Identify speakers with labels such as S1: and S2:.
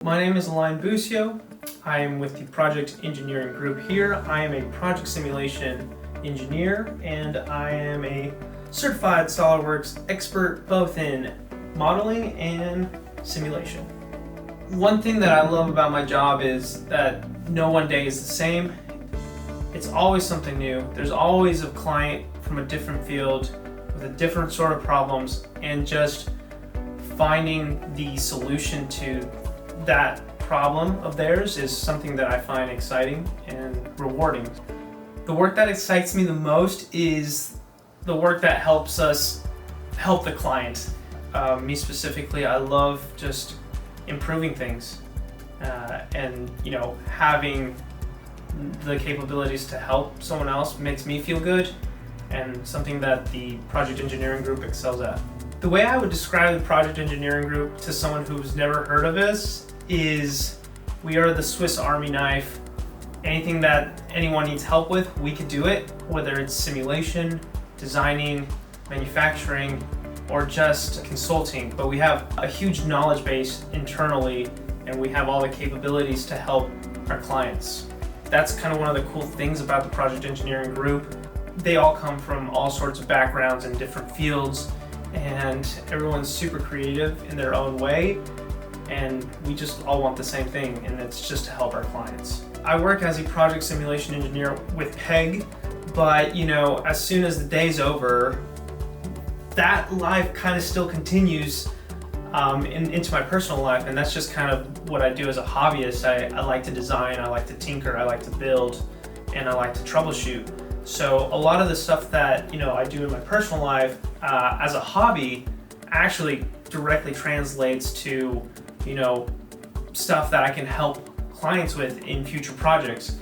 S1: My name is Alain Bucio. I am with the project engineering group here. I am a project simulation engineer and I am a certified SOLIDWORKS expert both in modeling and simulation. One thing that I love about my job is that no one day is the same. It's always something new. There's always a client from a different field with a different sort of problems, and just finding the solution to that problem of theirs is something that I find exciting and rewarding. The work that excites me the most is the work that helps us help the client. Me specifically, I love just improving things and having the capabilities to help someone else makes me feel good, and something that the project engineering group excels at. The way I would describe the project engineering group to someone who's never heard of us is we are the Swiss Army knife. Anything that anyone needs help with, we could do it, whether it's simulation, designing, manufacturing, or just consulting. But we have a huge knowledge base internally, and we have all the capabilities to help our clients. That's kind of one of the cool things about the project engineering group. They all come from all sorts of backgrounds in different fields, and everyone's super creative in their own way. And we just all want the same thing, and it's just to help our clients. I work as a project simulation engineer with PEG, but as soon as the day's over, that life kind of still continues into my personal life, and that's just kind of what I do as a hobbyist. I like to design, I like to tinker, I like to build, and I like to troubleshoot. So a lot of the stuff that I do in my personal life as a hobby actually directly translates to stuff that I can help clients with in future projects.